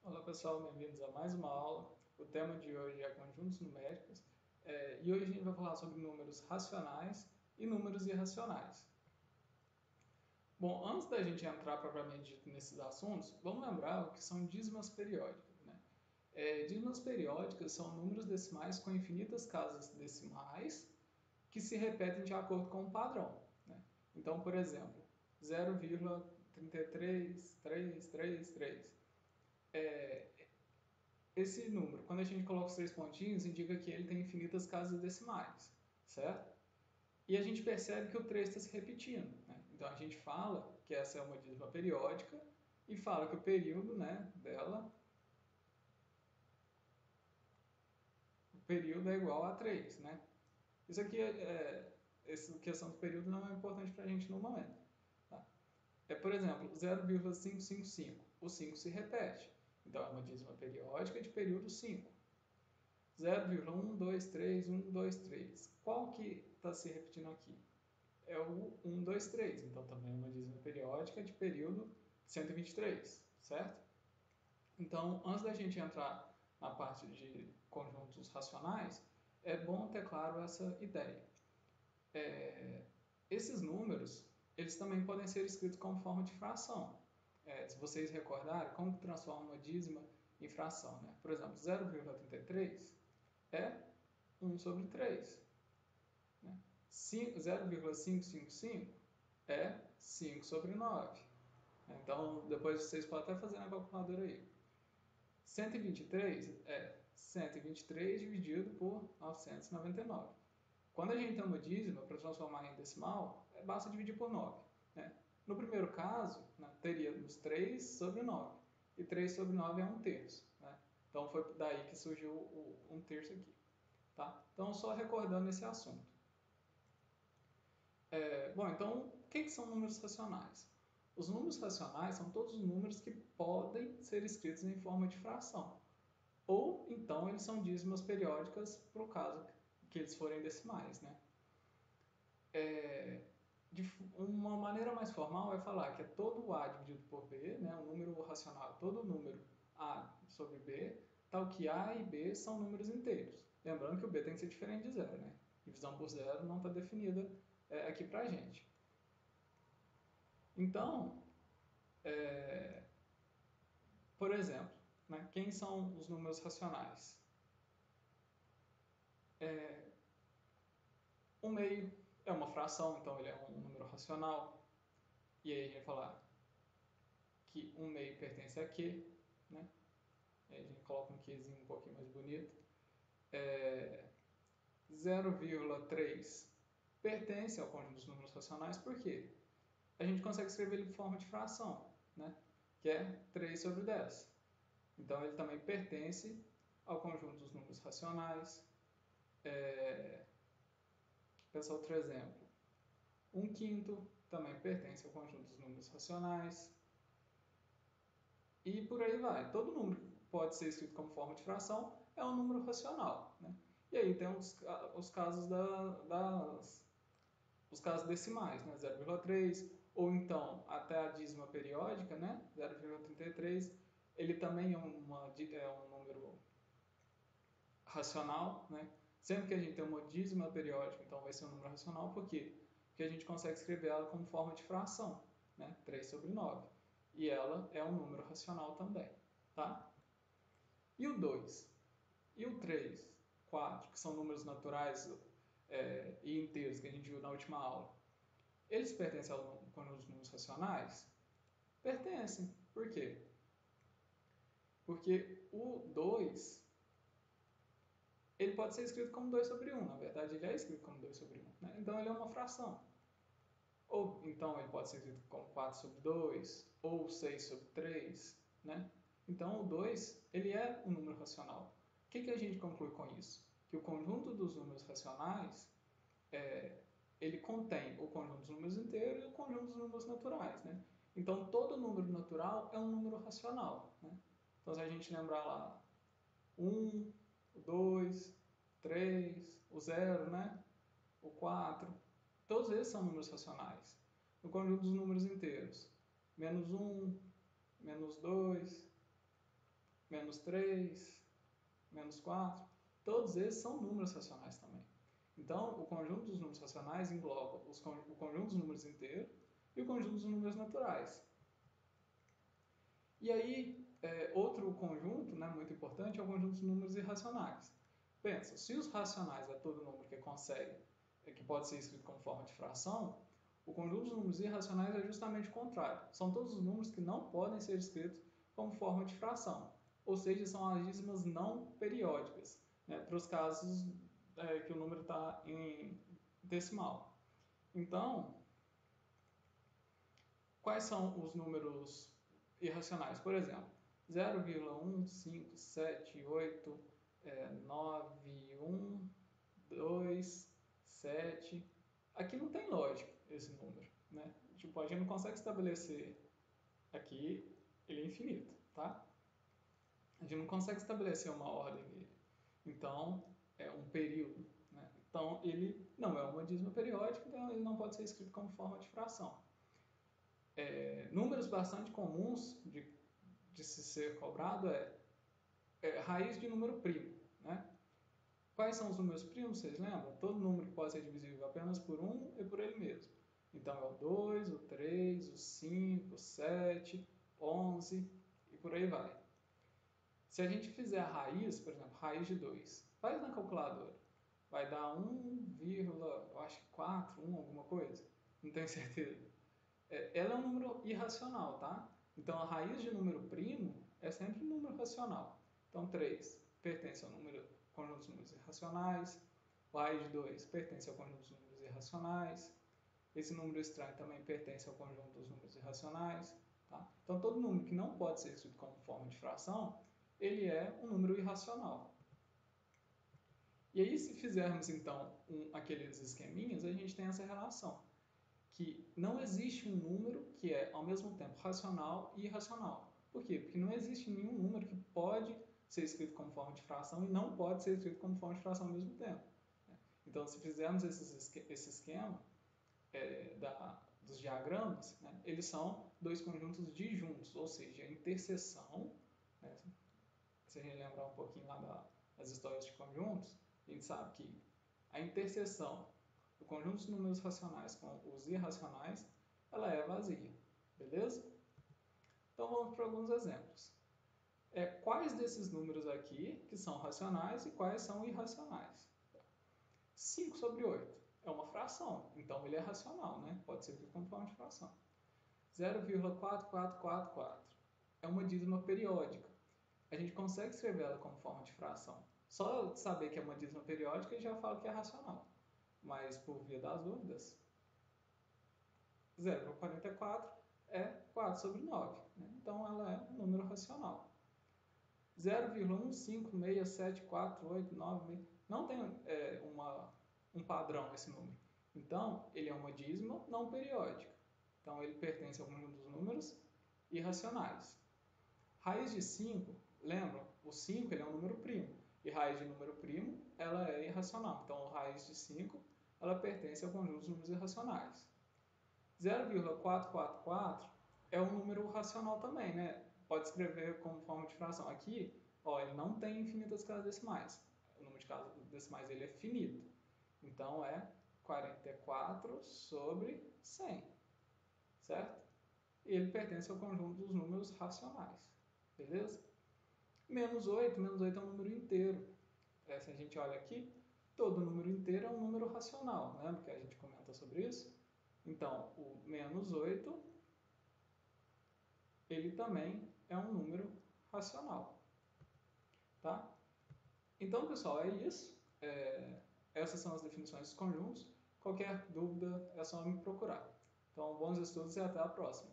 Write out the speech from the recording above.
Olá pessoal, bem-vindos a mais uma aula. O tema de hoje é conjuntos numéricos e hoje a gente vai falar sobre números racionais e números irracionais. Bom, antes da gente entrar propriamente dito nesses assuntos, vamos lembrar o que são dízimas periódicas. Dízimas periódicas são números decimais com infinitas casas decimais que se repetem de acordo com um padrão. Então, por exemplo, 0,33333. Esse número, quando a gente coloca os três pontinhos, indica que ele tem infinitas casas decimais, certo? E a gente percebe que o 3 está se repetindo. Então a gente fala que essa é uma dízima periódica e fala que o período dela, o período é igual a 3. Isso aqui essa questão do período não é importante para a gente no momento. Tá? Por exemplo, 0,555. O 5 se repete. Então é uma dízima periódica de período 5. 0,123,123. Qual que está se repetindo aqui? É o 123, então também é uma dízima periódica de período 123, certo? Então, antes da gente entrar na parte de conjuntos racionais, é bom ter claro essa ideia. Esses números, eles também podem ser escritos como forma de fração. Se vocês recordarem, como transforma uma dízima em fração? Por exemplo, 0,33 é 1 sobre 3. 0,555 é 5 sobre 9. Então, depois vocês podem até fazer na calculadora aí. 123 é 123 dividido por 999. Quando a gente tem uma dízima, para transformar em decimal, basta dividir por 9. No primeiro caso, teríamos 3 sobre 9. E 3 sobre 9 é 1 terço. Então, foi daí que surgiu o 1 terço aqui. Tá? Então, só recordando esse assunto. Bom, então, o que são números racionais? Os números racionais são todos os números que podem ser escritos em forma de fração. Ou, então, eles são dízimas periódicas para o caso que eles forem decimais. De uma maneira mais formal é falar que é todo A dividido por B, um número racional, todo número A sobre B, tal que A e B são números inteiros. Lembrando que o B tem que ser diferente de zero. Divisão por zero não está definida aqui para a gente. Então, por exemplo, quem são os números racionais? Um meio é uma fração, então ele é um número racional. E aí a gente vai falar que um meio pertence a Q. Aí a gente coloca um Qzinho um pouquinho mais bonito. 0,3 pertence ao conjunto dos números racionais, por quê? A gente consegue escrever ele em forma de fração, que é 3 sobre 10. Então, ele também pertence ao conjunto dos números racionais. Pensar outro exemplo. 1/5 também pertence ao conjunto dos números racionais. E por aí vai. Todo número que pode ser escrito como forma de fração é um número racional. E aí tem os casos os casos decimais, 0,3, ou então até a dízima periódica, 0,33, ele também é um número racional, Sempre que a gente tem uma dízima periódica, então vai ser um número racional, por quê? Porque a gente consegue escrever ela como forma de fração, 3 sobre 9. E ela é um número racional também, tá? E o 2? E o 3, 4, que são números naturais e inteiros, que a gente viu na última aula, eles pertencem ao conjunto dos números racionais? Pertencem. Por quê? Porque o 2, ele pode ser escrito como 2 sobre 1. Na verdade, ele é escrito como 2 sobre 1. Então, ele é uma fração. Ou, então, ele pode ser escrito como 4 sobre 2, ou 6 sobre 3. Então, o 2, ele é um número racional. O que a gente conclui com isso? Que o conjunto dos números racionais, ele contém o conjunto dos números inteiros e o conjunto dos números naturais. Então, todo número natural é um número racional. Então, se a gente lembrar lá, 1, o 2, 3, o 0, o 4, todos esses são números racionais. No conjunto dos números inteiros, menos 1, menos 2, menos 3, menos 4, todos esses são números racionais também. Então, o conjunto dos números racionais engloba o conjunto dos números inteiros e o conjunto dos números naturais. E aí, outro conjunto, né, muito importante é o conjunto dos números irracionais. Pensa, se os racionais é todo número que pode ser escrito como forma de fração, o conjunto dos números irracionais é justamente o contrário. São todos os números que não podem ser escritos como forma de fração, ou seja, são as dízimas não periódicas, né, para os casos que o número está em decimal. Então, quais são os números irracionais? Por exemplo, 0,15789, 127. Aqui não tem lógica esse número, né? Tipo, a gente não consegue estabelecer aqui, ele é infinito, tá? A gente não consegue estabelecer uma ordem dele. Então, é um período, né? Então, ele não é uma dízima periódica, então ele não pode ser escrito como forma de fração. Números bastante comuns de se ser cobrado raiz de número primo, né? Quais são os números primos, vocês lembram? Todo número que pode ser divisível apenas por 1 e por ele mesmo. Então, é o 2, o 3, o 5, o 7, 11 e por aí vai. Se a gente fizer a raiz, por exemplo, raiz de 2, faz na calculadora. Vai dar 1,4, alguma coisa. Não tenho certeza. Ela é um número irracional, tá? Então, a raiz de número primo é sempre um número racional. Então, 3 pertence ao conjunto dos números irracionais. O raiz de 2 pertence ao conjunto dos números irracionais. Esse número estranho também pertence ao conjunto dos números irracionais. Tá? Então, todo número que não pode ser escrito como forma de fração, ele é um número irracional. E aí, se fizermos, então, aqueles esqueminhas, a gente tem essa relação. Que não existe um número que é, ao mesmo tempo, racional e irracional. Por quê? Porque não existe nenhum número que pode ser escrito como forma de fração e não pode ser escrito como forma de fração ao mesmo tempo. Então, se fizermos esse esquema dos diagramas, né, eles são dois conjuntos disjuntos, ou seja, a interseção, né, se a gente lembrar um pouquinho lá das histórias de conjuntos, a gente sabe que a interseção do conjunto de números racionais com os irracionais, ela é vazia, beleza? Então vamos para alguns exemplos. Quais desses números aqui que são racionais e quais são irracionais? 5 sobre 8 é uma fração, então ele é racional, né? Pode ser escrito como forma de fração. 0,4444 é uma dízima periódica. A gente consegue escrever ela como forma de fração. Só saber que é uma dízima periódica já fala que é racional. Mas por via das dúvidas, 0,44 é 4 sobre 9. Né? Então ela é um número racional. 0,1567489 não tem um padrão esse número. Então, ele é uma dízima não periódica. Então, ele pertence ao conjunto dos números irracionais. Raiz de 5, lembram? O 5 ele é um número primo. E raiz de número primo, ela é irracional. Então, a raiz de 5, ela pertence ao conjunto dos números irracionais. 0,444 é um número racional também, né? Pode escrever como forma de fração. Aqui, ó, ele não tem infinitas casas decimais. O número de casas decimais ele é finito. Então, é 44 sobre 100, certo? E ele pertence ao conjunto dos números racionais, beleza? Menos 8 é um número inteiro. Se a gente olha aqui, todo número inteiro é um número racional, né? Porque a gente comenta sobre isso. Então, o menos 8, ele também é um número racional, tá? Então, pessoal, é isso. Essas são as definições dos conjuntos. Qualquer dúvida é só me procurar. Então, bons estudos e até a próxima.